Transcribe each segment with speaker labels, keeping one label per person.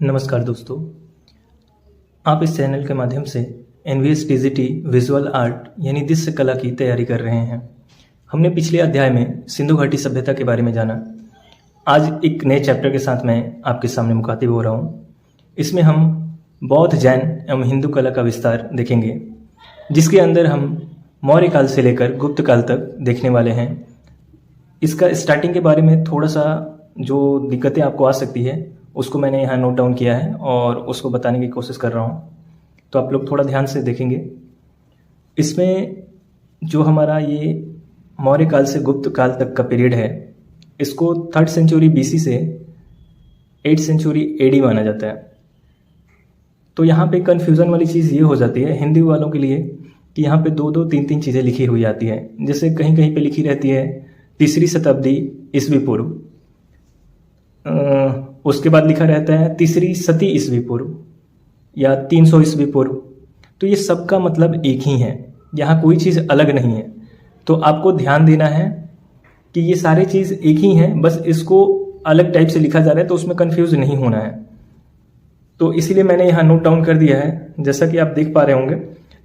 Speaker 1: नमस्कार दोस्तों, आप इस चैनल के माध्यम से NVS TGT विजुअल आर्ट यानी दृश्य कला की तैयारी कर रहे हैं। हमने पिछले अध्याय में सिंधु घाटी सभ्यता के बारे में जाना। आज एक नए चैप्टर के साथ मैं आपके सामने मुखातिब हो रहा हूँ। इसमें हम बौद्ध, जैन एवं हिंदू कला का विस्तार देखेंगे, जिसके अंदर हम मौर्य काल से लेकर गुप्त काल तक देखने वाले हैं। इसका स्टार्टिंग के बारे में थोड़ा सा जो दिक्कतें आपको आ सकती है उसको मैंने यहाँ नोट डाउन किया है और उसको बताने की कोशिश कर रहा हूँ, तो आप लोग थोड़ा ध्यान से देखेंगे। इसमें जो हमारा ये मौर्य काल से गुप्त काल तक का पीरियड है, इसको 3rd सेंचुरी BC से 8th सेंचुरी AD माना जाता है। तो यहाँ पे कन्फ्यूज़न वाली चीज़ ये हो जाती है हिंदू वालों के लिए कि यहाँ पे 2-2, 3-3 चीज़ें लिखी हुई आती है। जैसे कहीं कहीं पे लिखी रहती है 3री शताब्दी ईस्वी पूर्व, उसके बाद लिखा रहता है 3री शती ईस्वी पूर्व या 300 ईस्वी पूर्व। तो ये सब का मतलब एक ही है, यहाँ कोई चीज़ अलग नहीं है। तो आपको ध्यान देना है कि ये सारी चीज़ एक ही हैं, बस इसको अलग टाइप से लिखा जा रहा है, तो उसमें कंफ्यूज नहीं होना है। तो इसीलिए मैंने यहाँ नोट डाउन कर दिया है। जैसा कि आप देख पा रहे होंगे,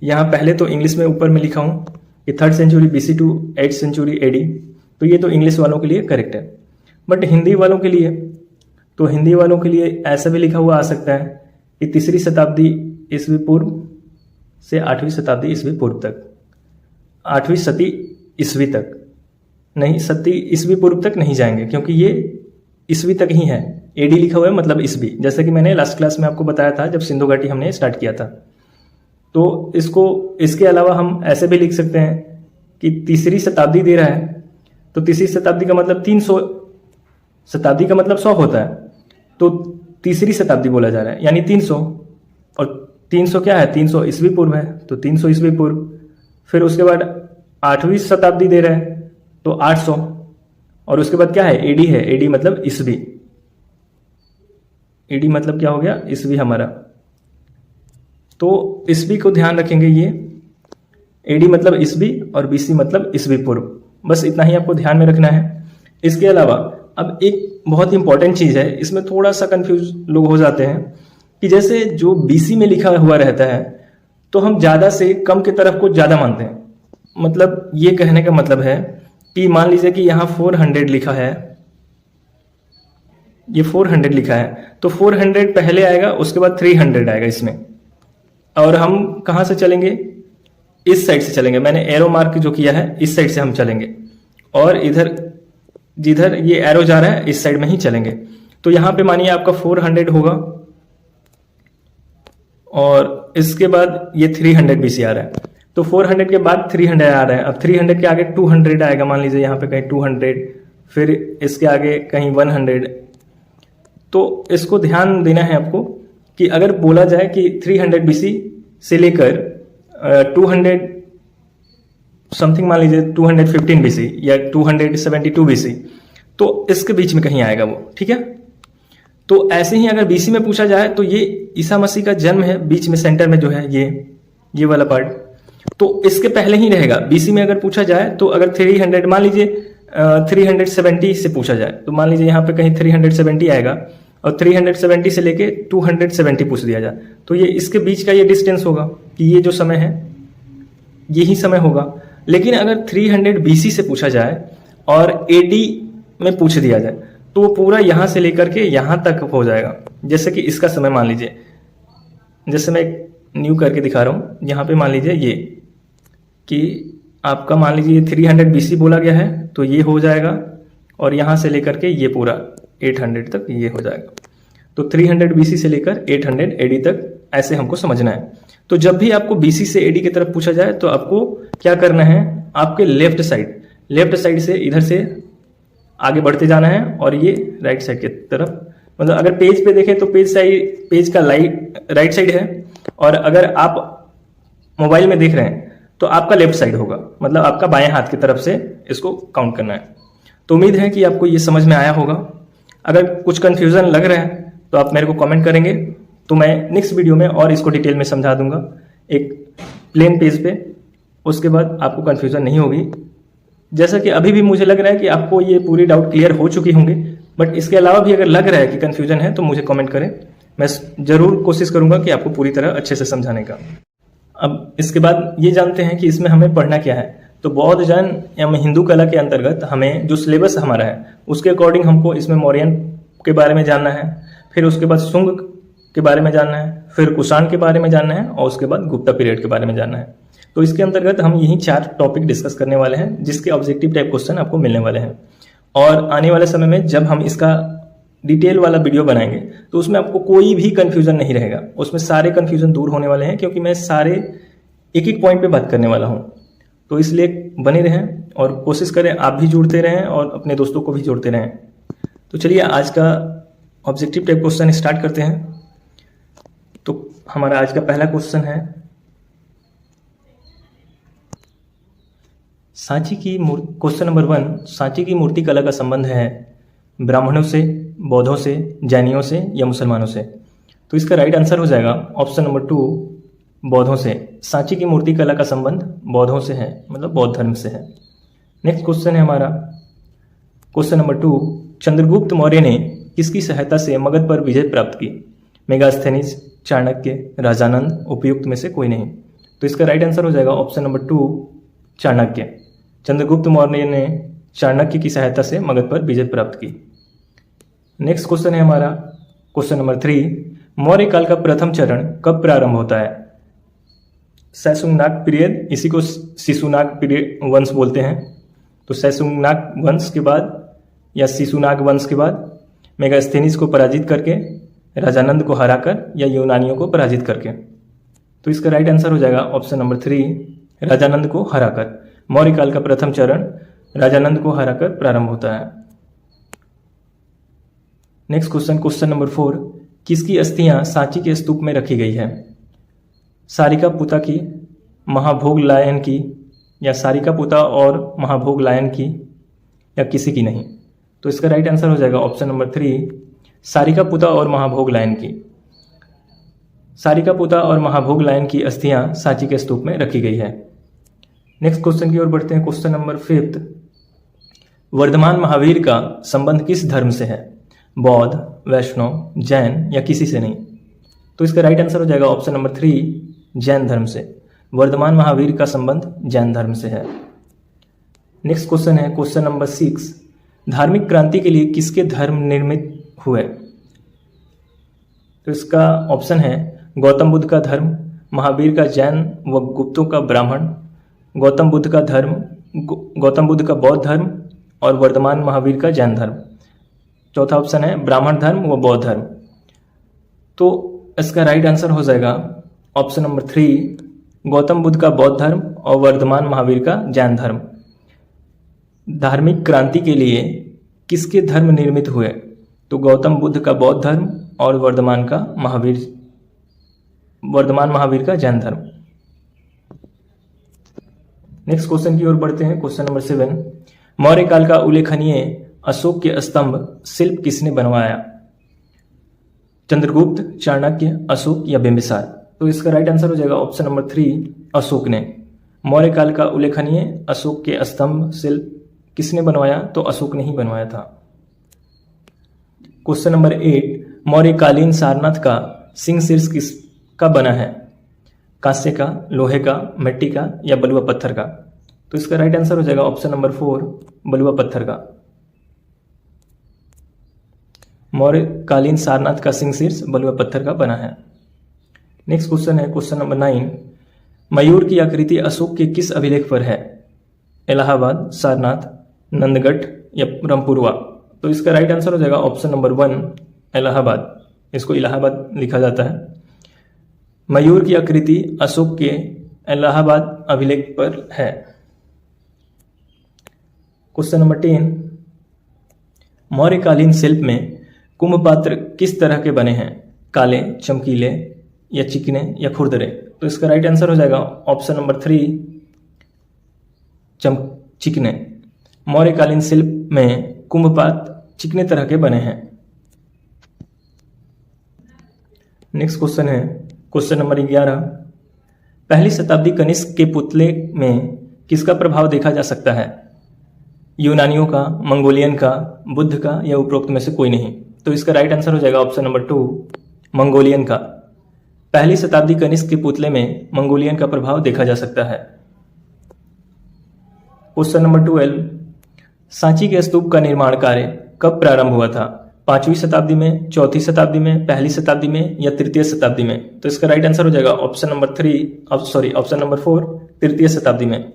Speaker 1: यहाँ पहले तो इंग्लिश में ऊपर में लिखा हूँ कि 3rd century BC to 8th century AD। तो ये तो इंग्लिश वालों के लिए करेक्ट है, बट हिंदी वालों के लिए ऐसा भी लिखा हुआ आ सकता है कि 3री शताब्दी ईस्वी पूर्व से 8वीं शताब्दी ईस्वी पूर्व तक, 8वीं शती ईस्वी तक नहीं, शती ईस्वी पूर्व तक नहीं जाएंगे, क्योंकि ये ईस्वी तक ही है। AD लिखा हुआ है मतलब ईस्वी, जैसे कि मैंने लास्ट क्लास में आपको बताया था जब सिंधु घाटी हमने स्टार्ट किया था। तो इसके अलावा हम ऐसे भी लिख सकते हैं कि 3री शताब्दी दे रहा है, तो 3री शताब्दी का मतलब 300, शताब्दी का मतलब 100 होता है, तो 3री शताब्दी बोला जा रहा है यानी 300। और 300 क्या है, 300 ईस्वी पूर्व है, तो 300 ईस्वी पूर्व। फिर उसके बाद 8वीं शताब्दी दे रहा है तो 800, और उसके बाद क्या है, AD है। AD मतलब ईस्वी, AD मतलब क्या हो गया, ईस्वी हमारा। तो ईस्वी को ध्यान रखेंगे, ये AD मतलब ईस्वी और BC मतलब ईस्वी पूर्व। बस इतना ही आपको ध्यान में रखना है। इसके अलावा अब एक बहुत इंपॉर्टेंट चीज़ है, इसमें थोड़ा सा कंफ्यूज लोग हो जाते हैं कि जैसे जो BC में लिखा हुआ रहता है तो हम ज़्यादा से कम की तरफ को ज़्यादा मानते हैं। मतलब ये कहने का मतलब है कि मान लीजिए कि यहाँ 400 लिखा है, ये 400 लिखा है, तो 400 पहले आएगा, उसके बाद 300 आएगा इसमें। और हम कहाँ से चलेंगे, इस साइड से चलेंगे। मैंने एरो मार्क जो किया है इस साइड से हम चलेंगे, और इधर जिधर ये एरो जा रहा है इस साइड में ही चलेंगे। तो यहाँ पे मानिए आपका 400 होगा, और इसके बाद ये 300 BC आ रहा है, तो 400 के बाद 300 आ रहा है। अब 300 के आगे 200 आएगा, मान लीजिए यहाँ पे कहीं 200, फिर इसके आगे कहीं 100। तो इसको ध्यान देना है आपको कि अगर बोला जाए कि 300 BC से लेकर 200 समथिंग, मान लीजिए 215 BC या 272 BC, तो इसके बीच में कहीं आएगा वो, ठीक है। तो ऐसे ही अगर BC में पूछा जाए तो ये ईसा मसीह का जन्म है, बीच में सेंटर में जो है ये वाला पार्ट, तो इसके पहले ही रहेगा। BC में अगर पूछा जाए तो अगर 300, मान लीजिए 370 से पूछा जाए, तो मान लीजिए यहाँ पे कहीं 370 आएगा, और 370 से लेके 270 पूछ दिया जाए, तो ये इसके बीच का ये डिस्टेंस होगा कि ये जो समय है यही समय होगा। लेकिन अगर 300 BC से पूछा जाए और AD में पूछ दिया जाए तो वो पूरा यहाँ से लेकर के यहाँ तक हो जाएगा। जैसे कि इसका समय मान लीजिए, जैसे मैं न्यू करके दिखा रहा हूँ, यहाँ पे मान लीजिए ये कि आपका मान लीजिए 300 BC बोला गया है, तो ये हो जाएगा, और यहाँ से लेकर के ये पूरा 800 तक ये हो जाएगा। तो 300 BC से लेकर 800 AD तक ऐसे हमको समझना है। तो जब भी आपको BC से AD की तरफ पूछा जाए तो आपको क्या करना है, आपके लेफ्ट साइड से इधर से आगे बढ़ते जाना है, और ये राइट साइड की तरफ, मतलब अगर पेज पे देखें तो पेज का राइट साइड है, और अगर आप मोबाइल में देख रहे हैं तो आपका लेफ्ट साइड होगा, मतलब आपका बाएं हाथ की तरफ से इसको काउंट करना है। तो उम्मीद है कि आपको ये समझ में आया होगा। अगर कुछ कंफ्यूजन लग रहा है तो आप मेरे को कमेंट करेंगे, तो मैं नेक्स्ट वीडियो में और इसको डिटेल में समझा दूंगा एक प्लेन पेज पे, उसके बाद आपको कंफ्यूजन नहीं होगी। जैसा कि अभी भी मुझे लग रहा है कि आपको ये पूरी डाउट क्लियर हो चुकी होंगे, बट इसके अलावा भी अगर लग रहा है कि कन्फ्यूजन है तो मुझे कमेंट करें, मैं ज़रूर कोशिश करूँगा कि आपको पूरी तरह अच्छे से समझाने का। अब इसके बाद ये जानते हैं कि इसमें हमें पढ़ना क्या है। तो बौद्ध जैन या हिंदू कला के अंतर्गत हमें जो सिलेबस हमारा है उसके अकॉर्डिंग हमको इसमें मौर्यन के बारे में जानना है, फिर उसके बाद शुंग के बारे में जानना है, फिर कुषाण के बारे में जानना है और उसके बाद गुप्ता पीरियड के बारे में जानना है। तो इसके अंतर्गत हम यही 4 टॉपिक डिस्कस करने वाले हैं जिसके ऑब्जेक्टिव टाइप क्वेश्चन आपको मिलने वाले हैं। और आने वाले समय में जब हम इसका डिटेल वाला वीडियो बनाएंगे तो उसमें आपको कोई भी कंफ्यूजन नहीं रहेगा, उसमें सारे कंफ्यूजन दूर होने वाले हैं, क्योंकि मैं सारे एक एक पॉइंट पे बात करने वाला हूँ। तो इसलिए बने रहें और कोशिश करें आप भी जुड़ते रहें और अपने दोस्तों को भी जोड़ते रहें। तो चलिए आज का ऑब्जेक्टिव टाइप क्वेश्चन स्टार्ट करते हैं। तो हमारा आज का पहला क्वेश्चन है, क्वेश्चन नंबर 1, सांची की मूर्ति कला का संबंध है ब्राह्मणों से, बौद्धों से, जैनियों से या मुसलमानों से। तो इसका राइट आंसर हो जाएगा ऑप्शन नंबर 2, बौद्धों से। सांची की मूर्ति कला का संबंध बौद्धों से है, मतलब बौद्ध धर्म से है। नेक्स्ट क्वेश्चन है हमारा क्वेश्चन नंबर 2, चंद्रगुप्त मौर्य ने किसकी सहायता से मगध पर विजय प्राप्त की? मेगास्थेनिस, चाणक्य, राजानंद, उपयुक्त में से कोई नहीं। तो इसका राइट आंसर हो जाएगा ऑप्शन नंबर 2, चाणक्य। चंद्रगुप्त मौर्य ने चाणक्य की सहायता से मगध पर विजय प्राप्त की। नेक्स्ट क्वेश्चन है हमारा क्वेश्चन नंबर 3, मौर्य काल का प्रथम चरण कब प्रारंभ होता है? शैशुंगनाग पीरियड, इसी को शिशुनाग पीरियड वंश बोलते हैं। तो शैशुंगनाग वंश के बाद या शिशुनाग वंश के बाद मेगास्थेनिस को पराजित करके, राजानंद को हराकर या यूनानियों को पराजित करके। तो इसका राइट आंसर हो जाएगा ऑप्शन नंबर 3, राजानंद को हराकर। मौर्य काल का प्रथम चरण राजानंद को हराकर प्रारंभ होता है। नेक्स्ट क्वेश्चन नंबर 4, किसकी अस्थियां सांची के स्तूप में रखी गई है? सारिकापुता की, महाभोगलायन की, या सारिकापुता और महाभोगलायन की, या किसी की नहीं। तो इसका राइट आंसर हो जाएगा ऑप्शन नंबर 3, सारिकापुता और महाभोगलायन की। सारिकापुता और महाभोगलायन की अस्थियां सांची के स्तूप में रखी गई है। नेक्स्ट क्वेश्चन की ओर बढ़ते हैं। क्वेश्चन नंबर 5, वर्धमान महावीर का संबंध किस धर्म से है? बौद्ध, वैष्णव, जैन या किसी से नहीं। तो इसका राइट आंसर हो जाएगा ऑप्शन नंबर 3, जैन धर्म से। वर्धमान महावीर का संबंध जैन धर्म से है। नेक्स्ट क्वेश्चन है क्वेश्चन नंबर 6, धार्मिक क्रांति के लिए किसके धर्म निर्मित हुए? तो इसका ऑप्शन है गौतम बुद्ध का धर्म, महावीर का जैन व गुप्तों का ब्राह्मण, गौतम बुद्ध का बौद्ध धर्म और वर्धमान महावीर का जैन धर्म। चौथा ऑप्शन है ब्राह्मण धर्म व बौद्ध धर्म। तो इसका राइट आंसर हो जाएगा ऑप्शन नंबर 3, गौतम बुद्ध का बौद्ध धर्म और वर्धमान महावीर का जैन धर्म। धार्मिक क्रांति के लिए किसके धर्म निर्मित हुए? तो गौतम बुद्ध का बौद्ध धर्म और वर्धमान महावीर का जैन धर्म। नेक्स्ट क्वेश्चन की ओर बढ़ते हैं। क्वेश्चन नंबर 7, मौर्य काल का उल्लेखनीय अशोक के स्तंभ शिल्प किसने बनवाया? चंद्रगुप्त, चाणक्य, अशोक या बिंबिसार। तो इसका राइट आंसर हो जाएगा ऑप्शन नंबर 3, अशोक ने। मौर्य काल का उल्लेखनीय अशोक के स्तंभ शिल्प किसने बनवाया? तो अशोक ने ही बनवाया था। क्वेश्चन नंबर 8, मौर्यकालीन सारनाथ का सिंह शीर्ष किसका बना है? कांस्य का, लोहे का, मिट्टी का या बलुआ पत्थर का। तो इसका राइट आंसर हो जाएगा ऑप्शन नंबर 4, बलुआ पत्थर का। मौर्यकालीन सारनाथ का सिंह शीर्ष बलुआ पत्थर का बना है। नेक्स्ट क्वेश्चन है क्वेश्चन नंबर 9, मयूर की आकृति अशोक के किस अभिलेख पर है? इलाहाबाद, सारनाथ, नंदगढ़ या रामपुरवा। तो इसका राइट आंसर हो जाएगा ऑप्शन नंबर 1, इलाहाबाद। इसको इलाहाबाद लिखा जाता है। मयूर की आकृति अशोक के इलाहाबाद अभिलेख पर है। क्वेश्चन नंबर 10, मौर्यकालीन शिल्प में कुंभ पात्र किस तरह के बने हैं? काले, चमकीले या चिकने या खुरदरे। तो इसका राइट आंसर हो जाएगा ऑप्शन नंबर 3, चिकने। मौर्यकालीन शिल्प में कुंभ पात्र चिकने तरह के बने हैं। नेक्स्ट क्वेश्चन है क्वेश्चन नंबर 11, पहली शताब्दी कनिष्क के पुतले में किसका प्रभाव देखा जा सकता है? यूनानियों का, मंगोलियन का, बुद्ध का या उपरोक्त में से कोई नहीं। तो इसका राइट आंसर हो जाएगा ऑप्शन नंबर 2, मंगोलियन का। पहली शताब्दी कनिष्क के पुतले में मंगोलियन का प्रभाव देखा जा सकता है। क्वेश्चन नंबर 12, सांची के स्तूप का निर्माण कार्य कब प्रारंभ हुआ था? 5वीं शताब्दी में, 4वीं शताब्दी में, पहली शताब्दी में या तृतीय शताब्दी में? तो इसका राइट आंसर हो जाएगा ऑप्शन नंबर 4, तृतीय शताब्दी में।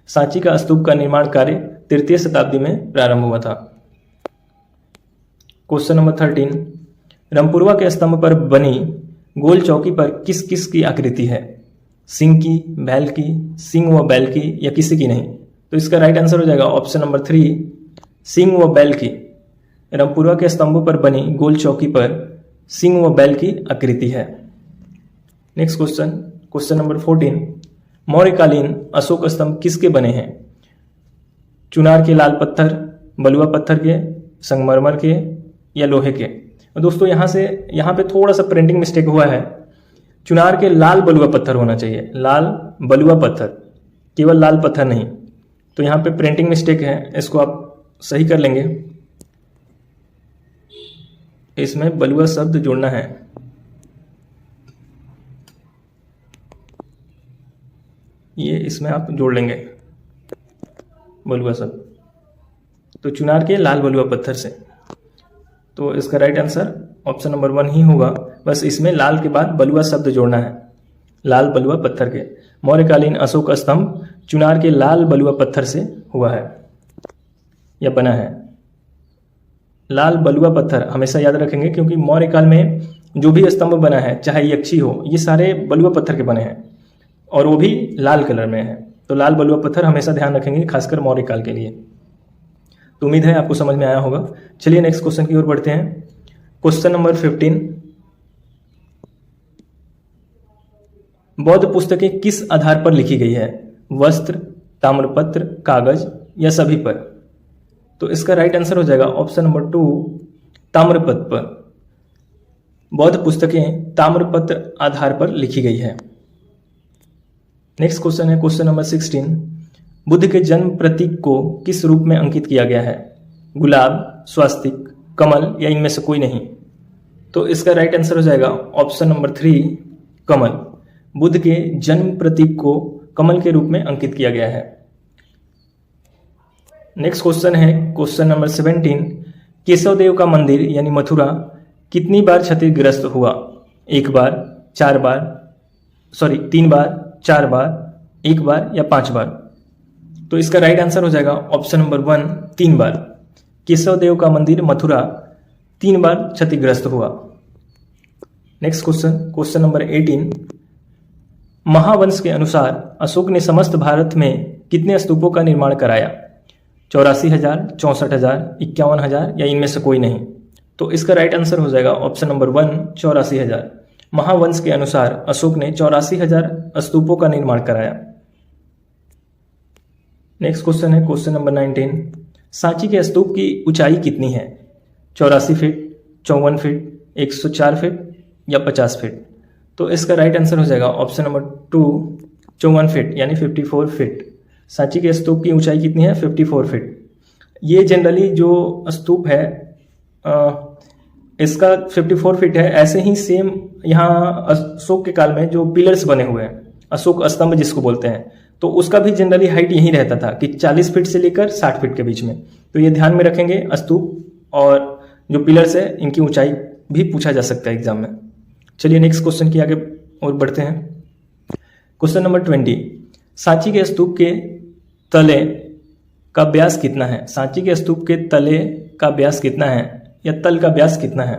Speaker 1: सांची का स्तूप का निर्माण कार्य तृतीय शताब्दी में प्रारंभ हुआ था। क्वेश्चन नंबर 13, रमपुरवा के स्तंभ पर बनी गोल चौकी पर किस किस की आकृति है? सिंह की, बैल की, सिंह व बैल की या किसी की नहीं? तो इसका राइट आंसर हो जाएगा ऑप्शन नंबर 3, सिंह व बैल की। रमपुरवा के स्तंभों पर बनी गोल चौकी पर सिंह व बैल की आकृति है। नेक्स्ट क्वेश्चन, क्वेश्चन नंबर 14, मौर्यकालीन अशोक स्तंभ किसके बने हैं? चुनार के लाल पत्थर, बलुआ पत्थर के, संगमरमर के या लोहे के? और दोस्तों यहाँ पे थोड़ा सा प्रिंटिंग मिस्टेक हुआ है। चुनार के लाल बलुआ पत्थर होना चाहिए, लाल बलुआ पत्थर, केवल लाल पत्थर नहीं। तो यहाँ पे प्रिंटिंग मिस्टेक है, इसको आप सही कर लेंगे। इसमें बलुआ शब्द जोड़ना है। ये इसमें आप जोड़ लेंगे बलुआ शब्द। तो चुनार के लाल बलुआ पत्थर से। तो इसका राइट आंसर ऑप्शन नंबर 1 ही होगा। बस इसमें लाल के बाद बलुआ शब्द जोड़ना है, लाल बलुआ पत्थर के। मौर्यकालीन अशोक स्तंभ चुनार के लाल बलुआ पत्थर से हुआ है या बना है। लाल बलुआ पत्थर हमेशा याद रखेंगे, क्योंकि मौर्य काल में जो भी स्तंभ बना है, चाहे यक्षी हो, ये सारे बलुआ पत्थर के बने हैं और वो भी लाल कलर में है। तो लाल बलुआ पत्थर हमेशा ध्यान रखेंगे, खासकर मौर्य काल के लिए। तो उम्मीद है आपको समझ में आया होगा। चलिए नेक्स्ट क्वेश्चन की ओर बढ़ते हैं। क्वेश्चन नंबर 15, बौद्ध पुस्तकें किस आधार पर लिखी गई है? वस्त्र, ताम्रपत्र, कागज या सभी पर? तो इसका राइट आंसर हो जाएगा ऑप्शन नंबर 2, ताम्रपत्र पर। बौद्ध पुस्तकें ताम्रपत्र आधार पर लिखी गई है। नेक्स्ट क्वेश्चन है क्वेश्चन नंबर 16, बुद्ध के जन्म प्रतीक को किस रूप में अंकित किया गया है? गुलाब, स्वास्तिक, कमल या इनमें से कोई नहीं? तो इसका राइट आंसर हो जाएगा ऑप्शन नंबर 3, कमल। बुद्ध के जन्म प्रतीक को कमल के रूप में अंकित किया गया है। नेक्स्ट क्वेश्चन है क्वेश्चन नंबर 17, केशव देव का मंदिर यानी मथुरा कितनी बार क्षतिग्रस्त हुआ? 1 बार, 3 बार, 4 बार, 1 बार या 5 बार? तो इसका राइट आंसर हो जाएगा ऑप्शन नंबर 1, 3 बार। केशव देव का मंदिर मथुरा 3 बार क्षतिग्रस्त हुआ। Next question, question number 18, Mahavamsa के अनुसार अशोक ने समस्त भारत में कितने स्तूपों का निर्माण कराया? 84,000, 64,000, 51,000 या इनमें से कोई नहीं? तो इसका राइट आंसर हो जाएगा ऑप्शन नंबर 1, 84,000। महावंश के अनुसार अशोक ने 84,000 स्तूपों का निर्माण कराया। नेक्स्ट क्वेश्चन है क्वेश्चन नंबर 19, सांची के स्तूप की ऊंचाई कितनी है? 84 फीट, 54 फीट, 104 फीट या 50 फीट? तो इसका राइट आंसर हो जाएगा ऑप्शन नंबर 2, 54 फीट यानी 54 फीट। सांची के स्तूप की ऊंचाई कितनी है? 54 फीट। ये जनरली जो स्तूप है इसका 54 फीट है। ऐसे ही सेम यहाँ अशोक के काल में जो पिलर्स बने हुए हैं, अशोक स्तंभ जिसको बोलते हैं, तो उसका भी जनरली हाइट यही रहता था कि 40 फीट से लेकर 60 फीट के बीच में। तो ये ध्यान में रखेंगे, स्तूप और जो पिलर्स है इनकी ऊंचाई भी पूछा जा सकता है एग्जाम में। चलिए नेक्स्ट क्वेश्चन की आगे और बढ़ते हैं। क्वेश्चन नंबर 20, सांची के स्तूप के तले का व्यास कितना है? सांची के स्तूप के तले का व्यास कितना है या तल का व्यास कितना है?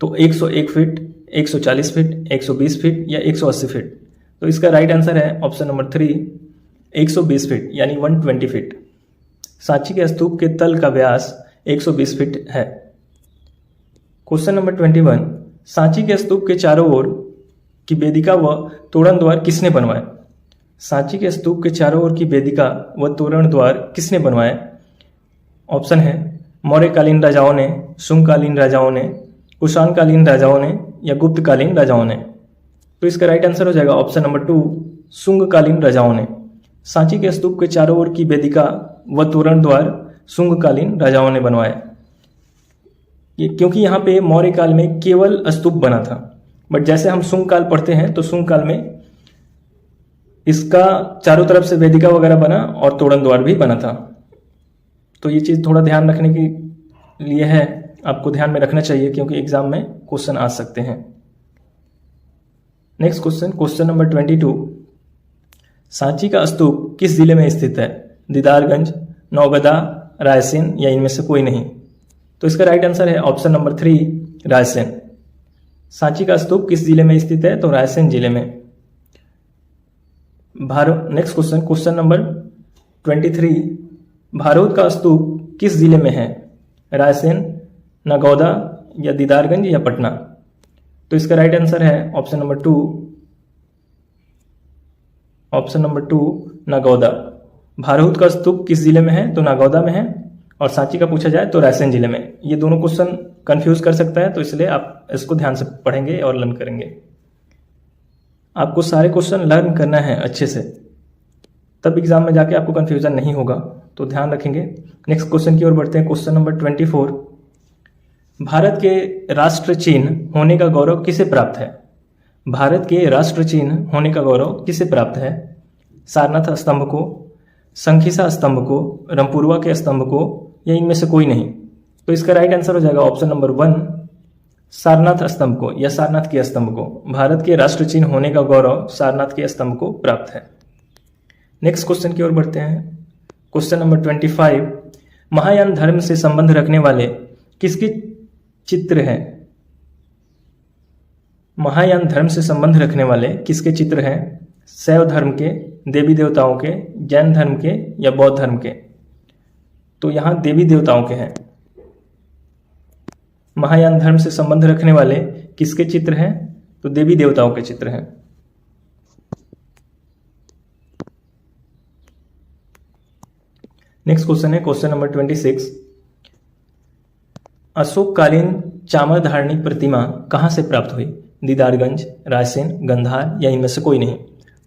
Speaker 1: तो 101 फीट, 140 फीट, 120 फीट या 180 फीट? तो इसका राइट आंसर है ऑप्शन नंबर 3, 120 फीट यानी 120 फीट। सांची के स्तूप के तल का व्यास 120 फीट है। क्वेश्चन नंबर 21, सांची के स्तूप के चारों ओर की वेदिका व तोरण द्वार किसने बनवाए? सांची के स्तूप के चारों ओर की वेदिका व तोरण द्वार किसने बनवाए? ऑप्शन है मौर्यकालीन राजाओं ने, शुंगकालीन राजाओं ने, कुषाणकालीन राजाओं ने या गुप्तकालीन राजाओं ने? तो इसका राइट आंसर हो जाएगा ऑप्शन नंबर 2, शुंगकालीन राजाओं ने। सांची के स्तूप के चारों ओर की वेदिका व तोरण द्वार शुंगकालीन राजाओं ने बनवाए। क्योंकि यहाँ पे मौर्य काल में केवल स्तूप बना था, बट जैसे हम शुंग काल पढ़ते हैं तो शुंग काल में इसका चारों तरफ से वेदिका वगैरह बना और तोरण द्वार भी बना था। तो ये चीज़ थोड़ा ध्यान रखने के लिए है, आपको ध्यान में रखना चाहिए क्योंकि एग्जाम में क्वेश्चन आ सकते हैं। Next question, question number 22, Sanchi का स्तूप किस जिले में स्थित है? दीदारगंज, नौगदा, रायसेन या इनमें से कोई नहीं? तो इसका राइट आंसर है ऑप्शन नंबर 3, रायसेन। सांची का स्तूप किस जिले में स्थित है? तो रायसेन जिले में। नेक्स्ट क्वेश्चन, क्वेश्चन नंबर 23, भारोद का स्तूप किस जिले में है? रायसेन, नगौदा या दीदारगंज या पटना? तो इसका राइट आंसर है ऑप्शन नंबर 2, नगौदा। भारोद का स्तूप किस जिले में है? तो नागौदा में है। और सांची का पूछा जाए तो रायसेन जिले में। ये दोनों क्वेश्चन कंफ्यूज कर सकता है, तो इसलिए आप इसको ध्यान से पढ़ेंगे और लर्न करेंगे। आपको सारे क्वेश्चन लर्न करना है अच्छे से, तब एग्जाम में जाके आपको कंफ्यूजन नहीं होगा, तो ध्यान रखेंगे। नेक्स्ट क्वेश्चन की ओर बढ़ते हैं, क्वेश्चन नंबर 24, भारत के राष्ट्र चिन्ह होने का गौरव किसे प्राप्त है? भारत के राष्ट्र चिन्ह होने का गौरव किसे प्राप्त है? सारनाथ स्तंभ को, संखिसा स्तंभ को, रामपुरवा के स्तंभ को या इनमें से कोई नहीं? तो इसका राइट आंसर हो जाएगा ऑप्शन नंबर 1, सारनाथ स्तंभ को या सारनाथ के स्तंभ को। भारत के राष्ट्र चिन्ह होने का गौरव सारनाथ के स्तंभ को प्राप्त है। नेक्स्ट क्वेश्चन की ओर बढ़ते हैं, क्वेश्चन नंबर 25, महायान धर्म से संबंध रखने वाले किसके चित्र हैं? महायान धर्म से संबंध रखने वाले किसके चित्र हैं? शैव धर्म के, देवी देवताओं के, जैन धर्म के या बौद्ध धर्म के? तो यहां देवी देवताओं के हैं। महायान धर्म से संबंध रखने वाले किसके चित्र हैं? तो देवी देवताओं के चित्र हैं। नेक्स्ट क्वेश्चन है क्वेश्चन नंबर 26, अशोककालीन चामर धारणी प्रतिमा कहां से प्राप्त हुई? दीदारगंज, रायसेन, गंधार या इनमें से कोई नहीं?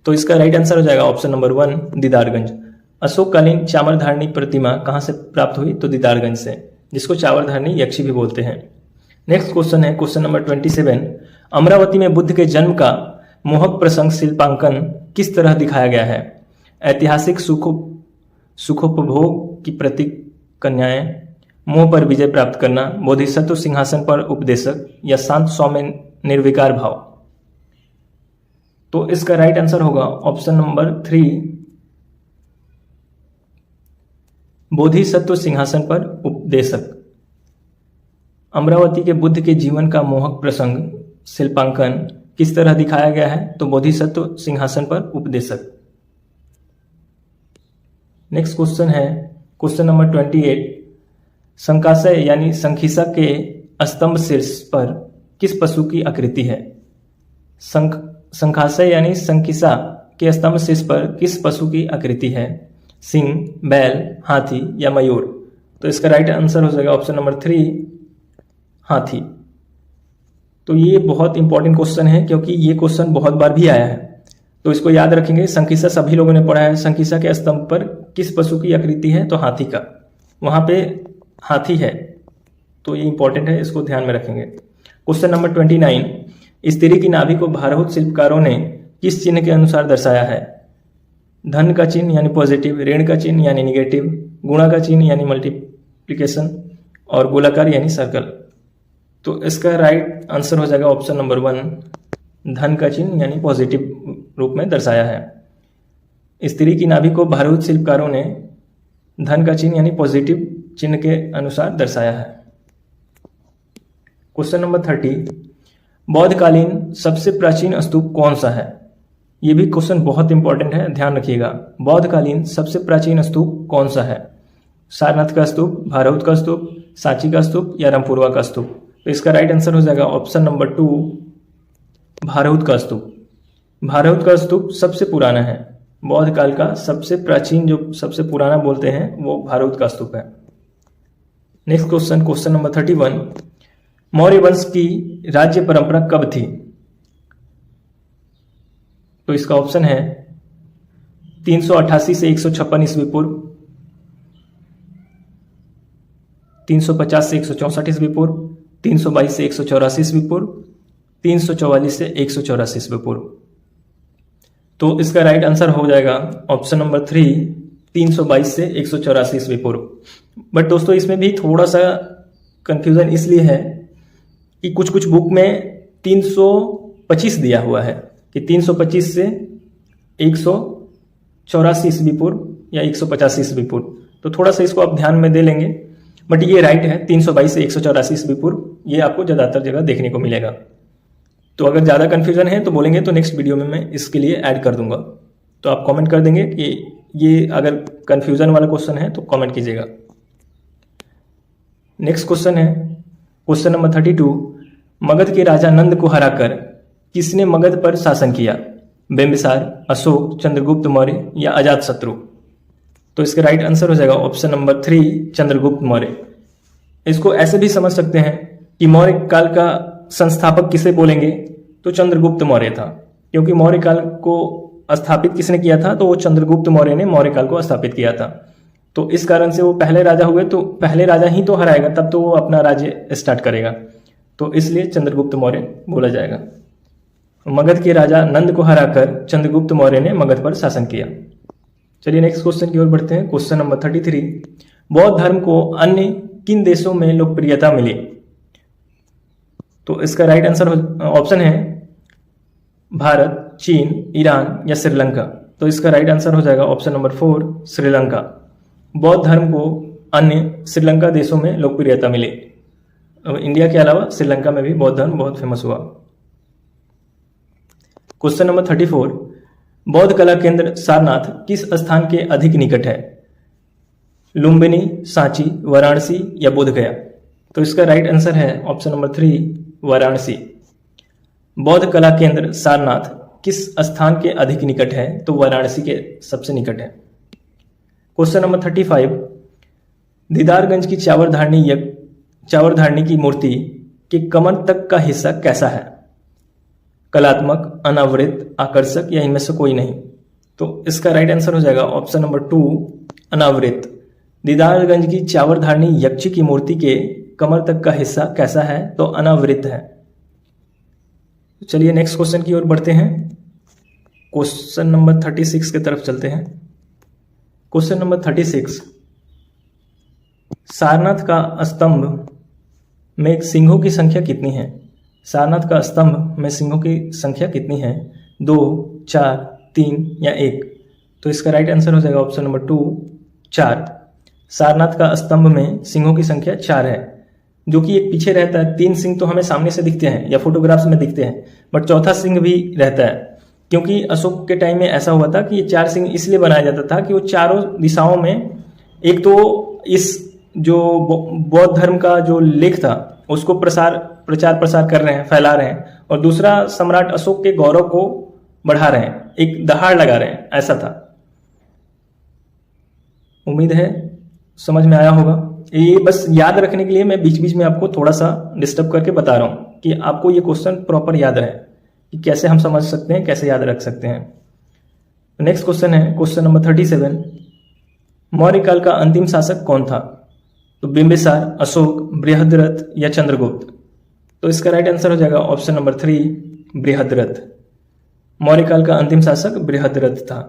Speaker 1: तो इसका राइट आंसर हो जाएगा ऑप्शन नंबर 1, दीदारगंज। अशोककालीन चामर धारणी प्रतिमा कहां से प्राप्त हुई? तो दीदारगंज से, जिसको चावर धारणी यक्षी भी बोलते हैं। नेक्स्ट क्वेश्चन है क्वेश्चन नंबर 27, अमरावती में बुद्ध के जन्म का मोहक प्रसंग शिल्पांकन किस तरह दिखाया गया है? ऐतिहासिक सुखोपभोग की प्रतीक कन्याएं, मोह पर विजय प्राप्त करना, बोधिसत्व सिंहासन पर उपदेशक या शांत सौम्य निर्विकार भाव? तो इसका राइट आंसर होगा ऑप्शन नंबर 3, बोधिसत्व सिंहासन पर उपदेशक। अमरावती के बुद्ध के जीवन का मोहक प्रसंग शिल्पांकन किस तरह दिखाया गया है? तो बोधिसत्व सिंहासन पर उपदेशक। नेक्स्ट क्वेश्चन है क्वेश्चन नंबर 28, संकाशय यानी संखिसा के स्तंभ शीर्ष पर किस पशु की आकृति है? संकाशय यानी संकिसा के स्तंभ शीर्ष पर किस पशु की आकृति है? सिंह, बैल, हाथी या मयूर? तो इसका राइट आंसर हो जाएगा ऑप्शन नंबर 3, हाथी। तो ये बहुत इंपॉर्टेंट क्वेश्चन है क्योंकि ये क्वेश्चन बहुत बार भी आया है, तो इसको याद रखेंगे। संकिसा सभी लोगों ने पढ़ा है। संकिसा के स्तंभ पर किस पशु की आकृति है? तो हाथी का, वहां पे हाथी है, तो ये इंपॉर्टेंट है, इसको ध्यान में रखेंगे। क्वेश्चन नंबर 29, स्त्री की नाभि को भारहूत शिल्पकारों ने किस चिन्ह के अनुसार दर्शाया है? धन का चिन्ह यानी पॉजिटिव, ऋण का चिन्ह यानी निगेटिव, गुणा का चिन्ह यानी मल्टीप्लिकेशन और गोलाकार यानी सर्कल? तो इसका राइट आंसर हो जाएगा ऑप्शन नंबर 1, धन का चिन्ह यानी पॉजिटिव रूप में दर्शाया है। स्त्री की नाभि को भारहूत शिल्पकारों ने धन का चिन्ह यानी पॉजिटिव चिन्ह के अनुसार दर्शाया है। क्वेश्चन नंबर 30, बौद्धकालीन सबसे प्राचीन स्तूप कौन सा है? यह भी क्वेश्चन बहुत इंपॉर्टेंट है, ध्यान रखिएगा। बौद्धकालीन सबसे प्राचीन स्तूप कौन सा है? सारनाथ का स्तूप, भारहूत का स्तूप, सांची का स्तूप या रामपुरवा का स्तूप? तो इसका राइट आंसर हो जाएगा ऑप्शन नंबर 2, भारहूत का स्तूप। भारहूत का स्तूप सबसे पुराना है। बौद्ध काल का सबसे प्राचीन, जो सबसे पुराना बोलते हैं, वो भारहूत का स्तूप है। Next question, question number 31, Maurya वंश की राज्य परंपरा कब थी? तो इसका ऑप्शन है 388 से 156 ईस्वी पूर्व, 350 से 164 ईस्वी पूर्व, 322 से 184 ईस्वी पूर्व 344 से 184 ईस्वी पूर्व। तो इसका राइट आंसर हो जाएगा ऑप्शन नंबर 3, 322 से 184 ईस्वी पूर्व। बट दोस्तों इसमें भी थोड़ा सा कंफ्यूजन इसलिए है कि कुछ कुछ बुक में 325 दिया हुआ है कि 325 से 184 ईस्वी पूर्व या 185 ईस्वी पूर्व, तो थोड़ा सा इसको आप ध्यान में दे लेंगे। बट ये राइट है, 322 से 184 ईस्वी पूर्व, ये आपको ज़्यादातर जगह देखने को मिलेगा। तो अगर ज़्यादा कन्फ्यूजन है तो बोलेंगे तो नेक्स्ट वीडियो में मैं इसके लिए ऐड कर दूंगा। तो आप कमेंट कर देंगे कि ये अगर कन्फ्यूजन वाला क्वेश्चन है तो कमेंट कीजिएगा। नेक्स्ट क्वेश्चन है क्वेश्चन नंबर 32, मगध के राजा नंद को हराकर किसने मगध पर शासन किया? बिंबिसार, अशोक, चंद्रगुप्त मौर्य या अजातशत्रु? तो इसका राइट आंसर हो जाएगा ऑप्शन नंबर 3, चंद्रगुप्त मौर्य। इसको ऐसे भी समझ सकते हैं कि मौर्य काल का संस्थापक किसे बोलेंगे, तो चंद्रगुप्त मौर्य था, क्योंकि मौर्य काल को स्थापित किसने किया था, तो वो चंद्रगुप्त मौर्य ने मौर्य काल को स्थापित किया था। तो इस कारण से वो पहले राजा हुए, तो पहले राजा ही तो हराएगा, तब तो वो अपना राज्य स्टार्ट करेगा, तो इसलिए चंद्रगुप्त मौर्य बोला जाएगा। मगध के राजा नंद को हराकर चंद्रगुप्त मौर्य ने मगध पर शासन किया। चलिए नेक्स्ट क्वेश्चन की ओर बढ़ते हैं। क्वेश्चन नंबर 33, बौद्ध धर्म को अन्य किन देशों में लोकप्रियता मिली? तो इसका राइट आंसर ऑप्शन है भारत, चीन, ईरान या श्रीलंका। तो इसका राइट आंसर हो जाएगा ऑप्शन नंबर 4, श्रीलंका। बौद्ध धर्म को अन्य श्रीलंका देशों में लोकप्रियता मिली। इंडिया के अलावा श्रीलंका में भी बौद्ध धर्म बहुत फेमस हुआ। क्वेश्चन नंबर 34, बौद्ध कला केंद्र सारनाथ किस स्थान के अधिक निकट है? लुम्बिनी, सांची, वाराणसी या बोधगया? तो इसका राइट आंसर है ऑप्शन नंबर 3, वाराणसी। बौद्ध कला केंद्र सारनाथ किस स्थान के अधिक निकट है? तो वाराणसी के सबसे निकट है। क्वेश्चन नंबर 35, दीदारगंज की चावरधारणी की मूर्ति के कमर तक का हिस्सा कैसा है? कलात्मक, अनावृत, आकर्षक या इनमें से कोई नहीं? तो इसका राइट आंसर हो जाएगा ऑप्शन नंबर 2, अनावृत। दीदारगंज की चावरधारणी यक्षी की मूर्ति के कमर तक का हिस्सा कैसा है? तो अनावृत है। चलिए नेक्स्ट क्वेश्चन की ओर बढ़ते हैं। क्वेश्चन नंबर 36 की तरफ चलते हैं। क्वेश्चन नंबर 36, सारनाथ का स्तंभ में सिंहों की संख्या कितनी है? सारनाथ का स्तंभ में सिंहों की संख्या कितनी है? 2, 4, 3 या 1? तो इसका राइट आंसर हो जाएगा ऑप्शन नंबर 2, 4। सारनाथ का स्तंभ में सिंहों की संख्या 4 है, जो कि एक पीछे रहता है। 3 सिंह तो हमें सामने से दिखते हैं या फोटोग्राफ्स में दिखते हैं, बट चौथा सिंह भी रहता है, क्योंकि अशोक के टाइम में ऐसा हुआ था कि ये 4 सिंह इसलिए बनाया जाता था कि वो चारों दिशाओं में, एक तो इस जो बौद्ध धर्म का जो लेख था उसको प्रचार प्रसार कर रहे हैं, फैला रहे हैं, और दूसरा सम्राट अशोक के गौरव को बढ़ा रहे हैं, एक दहाड़ लगा रहे हैं, ऐसा था। उम्मीद है समझ में आया होगा। ये बस याद रखने के लिए मैं बीच बीच में आपको थोड़ा सा डिस्टर्ब करके बता रहा हूं कि आपको ये क्वेश्चन प्रॉपर याद रहे कि कैसे हम समझ सकते हैं, कैसे याद रख सकते हैं। नेक्स्ट क्वेश्चन है क्वेश्चन नंबर 37, मौर्य काल का अंतिम शासक कौन था? तो बिंबिसार, अशोक, बृहद्रथ या चंद्रगुप्त? तो इसका राइट आंसर हो जाएगा ऑप्शन नंबर 3, बृहद्रथ। मौर्य काल का अंतिम शासक बृहद्रथ था।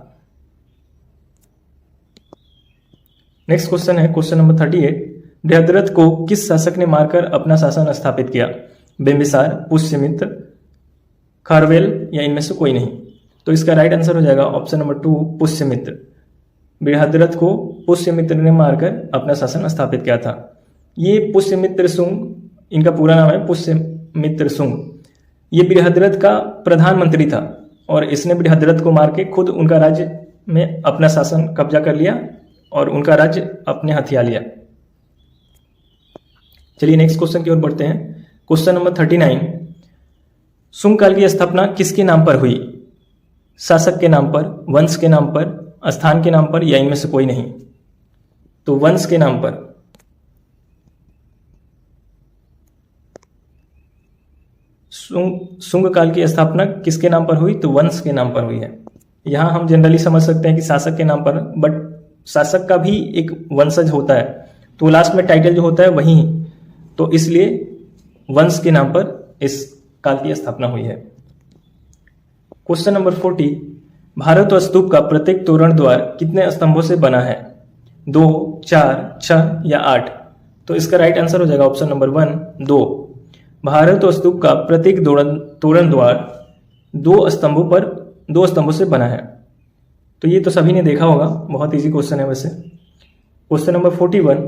Speaker 1: नेक्स्ट क्वेश्चन है क्वेश्चन नंबर 38, बृहद्रथ को किस शासक ने मारकर अपना शासन स्थापित किया? बिंबिसार, पुष्यमित्र, खारवेल या इनमें से कोई नहीं? तो इसका राइट आंसर हो जाएगा ऑप्शन नंबर 2, पुष्यमित्र। बृहद्रथ को पुष्यमित्र ने मारकर अपना शासन स्थापित किया था। ये पुष्यमित्र शुंग, इनका पूरा नाम है पुष्यमित्र शुंग। ये बृहद्रथ का प्रधानमंत्री था और इसने बृहद्रथ को मार के खुद उनका राज्य में अपना शासन कब्जा कर लिया और उनका राज्य अपने हथिया लिया। चलिए नेक्स्ट क्वेश्चन की ओर बढ़ते हैं। क्वेश्चन नंबर 39, शुंग काल की स्थापना किसके नाम पर हुई? शासक के नाम पर, वंश के नाम पर, स्थान के नाम पर या इनमें से कोई नहीं? तो वंश के नाम पर। शुंग काल की स्थापना किसके नाम पर हुई? तो वंश के नाम पर हुई है। यहां हम जनरली समझ सकते हैं कि शासक के नाम पर, बट शासक का भी एक वंशज होता है, तो लास्ट में टाइटल जो होता है वही, तो इसलिए वंश के नाम पर इस काल की स्थापना हुई है। क्वेश्चन नंबर 40, भारत स्तूप का प्रत्येक तोरण द्वार कितने स्तंभों से बना है? 2, 4, 6 या 8? तो इसका राइट आंसर हो जाएगा ऑप्शन नंबर 1, 2। भारत स्तूप का प्रत्येक तोरण द्वार दो स्तंभों से बना है। तो ये तो सभी ने देखा होगा, बहुत इजी क्वेश्चन है वैसे। क्वेश्चन नंबर 41,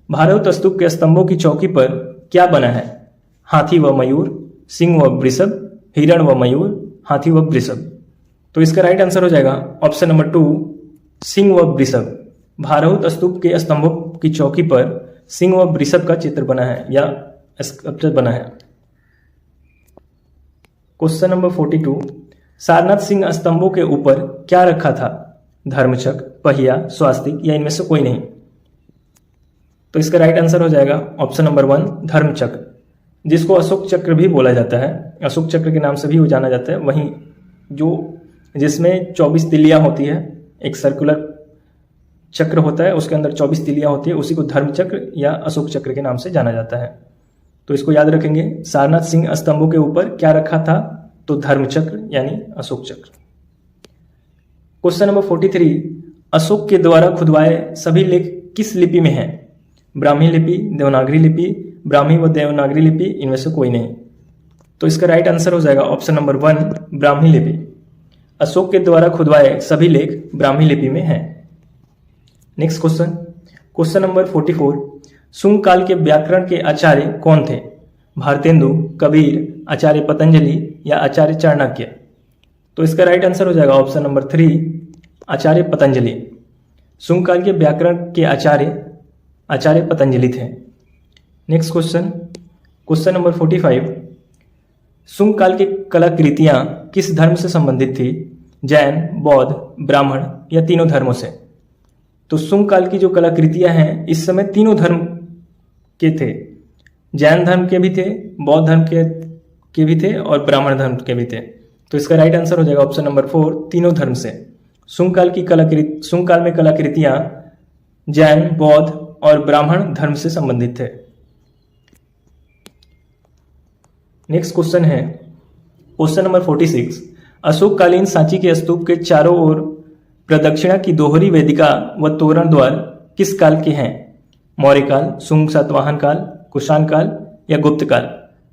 Speaker 1: भारत स्तूप के स्तंभों की चौकी पर क्या बना है? हाथी व मयूर, सिंह व वृषभ, हिरण व मयूर, हाथी व वृषभ। तो इसका राइट आंसर हो जाएगा ऑप्शन नंबर 2, सिंह व वृषभ। भारत स्तूप के स्तंभों की चौकी पर सिंह व वृषभ का चित्र बना है या स्कल्पचर बना है। क्वेश्चन नंबर 42, सारनाथ सिंह स्तंभों के ऊपर क्या रखा था? धर्मचक्र, पहिया, स्वास्तिक या इनमें से कोई नहीं? तो इसका राइट आंसर हो जाएगा ऑप्शन नंबर 1, धर्मचक्र, जिसको अशोक चक्र भी बोला जाता है। अशोक चक्र के नाम से भी वो जाना जाता है। वहीं जिसमें 24 तिलियां होती है, एक सर्कुलर चक्र होता है, उसके अंदर 24 तिलियां होती है, उसी को धर्मचक्र या अशोक चक्र के नाम से जाना जाता है। तो इसको याद रखेंगे, सारनाथ सिंह स्तंभों के ऊपर क्या रखा था? तो धर्मचक्र यानी अशोक चक्र। क्वेश्चन नंबर 43, अशोक के द्वारा खुदवाए सभी लेख किस लिपि में हैं? ब्राह्मी लिपि, देवनागरी लिपि, ब्राह्मी व देवनागरी लिपि, इनमें से कोई नहीं? तो इसका राइट आंसर हो जाएगा ऑप्शन नंबर 1, ब्राह्मी लिपि। अशोक के द्वारा खुदवाए सभी लेख ब्राह्मी लिपि में हैं। नेक्स्ट क्वेश्चन नंबर 44, शुंग काल के व्याकरण के आचार्य कौन थे? भारतेंदु, कबीर, आचार्य पतंजलि या आचार्य चाणक्य? तो इसका राइट आंसर हो जाएगा ऑप्शन नंबर 3, आचार्य पतंजलि। शुंग काल के व्याकरण के आचार्य पतंजलि थे। नेक्स्ट क्वेश्चन नंबर 45, शुंग काल की कलाकृतियां किस धर्म से संबंधित थी? जैन, बौद्ध, ब्राह्मण या तीनों धर्मों से? तो शुंग काल की जो कलाकृतियां हैं इस समय तीनों धर्म के थे। जैन धर्म के भी थे, बौद्ध धर्म के भी थे और ब्राह्मण धर्म के भी थे। तो इसका राइट आंसर हो जाएगा ऑप्शन नंबर 4, तीनों धर्म से। शुंग काल में कलाकृतियां जैन, बौद्ध और ब्राह्मण धर्म से संबंधित थे। नेक्स्ट क्वेश्चन है क्वेश्चन नंबर 46, अशोककालीन सांची के स्तूप के चारों ओर प्रदक्षिणा की दोहरी वेदिका व तोरण द्वार किस काल के हैं? मौर्य काल, शुंग सातवाहन काल, कुषाण काल या गुप्त काल?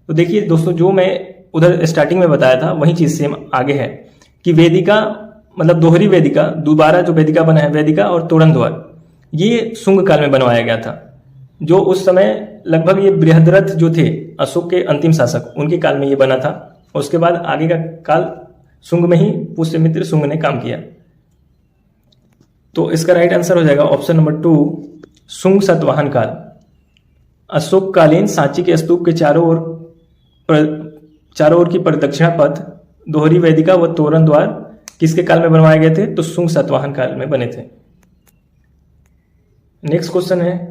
Speaker 1: तो देखिए दोस्तों, जो मैं उधर स्टार्टिंग में बताया था वही चीज सेम आगे है कि वेदिका मतलब दोहरी वेदिका, दोबारा जो वेदिका बना है, वेदिका और तोरण द्वार, ये शुंग काल में बनवाया गया था। जो उस समय लगभग ये बृहद्रथ जो थे अशोक के अंतिम शासक, उनके काल में ये बना था। उसके बाद आगे का काल शुंग में ही पुष्यमित्र शुंग ने काम किया। तो इसका राइट आंसर हो जाएगा ऑप्शन नंबर 2, शुंग सातवाहन काल। अशोककालीन सांची के स्तूप के चारों ओर की प्रदक्षिणा पथ, दोहरी वेदिका व तोरण द्वार किसके काल में बनवाए गए थे? तो शुंग सातवाहन काल में बने थे। नेक्स्ट क्वेश्चन है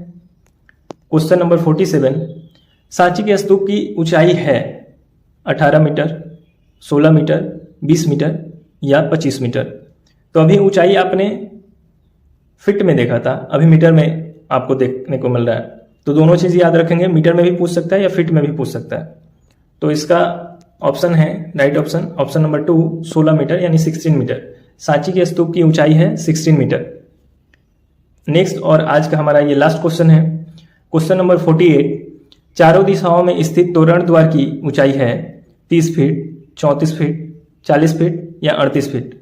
Speaker 1: क्वेश्चन नंबर 47, सांची के स्तूप की ऊंचाई है 18 मीटर, 16 मीटर, 20 मीटर या 25 मीटर? तो अभी ऊंचाई आपने फिट में देखा था, अभी मीटर में आपको देखने को मिल रहा है। तो दोनों चीज याद रखेंगे, मीटर में भी पूछ सकता है या फिट में भी पूछ सकता है। तो इसका ऑप्शन है राइट ऑप्शन नंबर 2, 16 मीटर यानी 16 मीटर। सांची के स्तूप की ऊंचाई है 16 मीटर। नेक्स्ट और आज का हमारा ये लास्ट क्वेश्चन है क्वेश्चन नंबर 48, चारों दिशाओं में स्थित तोरण द्वार की ऊंचाई है 30 फीट, 34 फीट, 40 फीट या 38 फीट?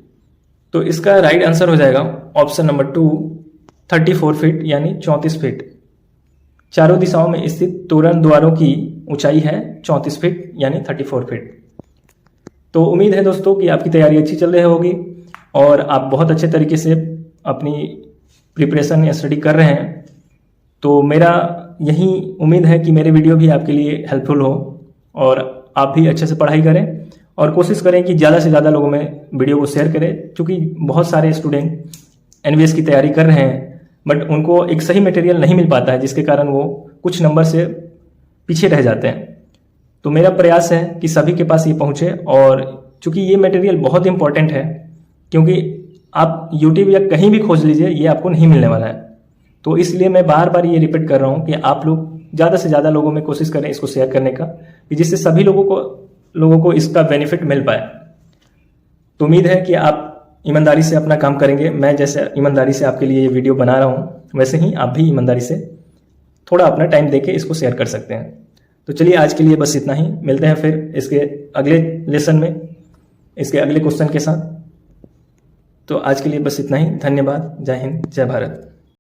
Speaker 1: तो इसका राइट आंसर हो जाएगा ऑप्शन नंबर 2, 34 फीट यानी 34 फीट। चारों दिशाओं में स्थित तोरण द्वारों की ऊंचाई है 34 फीट यानी 34 फीट। तो उम्मीद है दोस्तों कि आपकी तैयारी अच्छी चल रही होगी और आप बहुत अच्छे तरीके से अपनी प्रिपरेशन या स्टडी कर रहे हैं। तो मेरा यही उम्मीद है कि मेरे वीडियो भी आपके लिए हेल्पफुल हो और आप भी अच्छे से पढ़ाई करें और कोशिश करें कि ज़्यादा से ज़्यादा लोगों में वीडियो को शेयर करें, क्योंकि बहुत सारे स्टूडेंट एनवीएस की तैयारी कर रहे हैं बट उनको एक सही मटेरियल नहीं मिल पाता है, जिसके कारण वो कुछ नंबर से पीछे रह जाते हैं। तो मेरा प्रयास है कि सभी के पास ये पहुँचे, और चूँकि ये मटेरियल बहुत इंपॉर्टेंट है, क्योंकि आप यूट्यूब या कहीं भी खोज लीजिए ये आपको नहीं मिलने वाला है। तो इसलिए मैं बार बार ये रिपीट कर रहा हूँ कि आप लोग ज़्यादा से ज़्यादा लोगों में कोशिश करें इसको शेयर करने का, कि जिससे सभी लोगों को लोगों को इसका बेनिफिट मिल पाए। तो उम्मीद है कि आप ईमानदारी से अपना काम करेंगे। मैं जैसे ईमानदारी से आपके लिए ये वीडियो बना रहा हूँ, वैसे ही आप भी ईमानदारी से थोड़ा अपना टाइम देके इसको शेयर कर सकते हैं। तो चलिए आज के लिए बस इतना ही, मिलते हैं फिर इसके अगले लेसन में, इसके अगले क्वेश्चन के साथ। तो आज के लिए बस इतना ही। धन्यवाद। जय हिंद, जय भारत।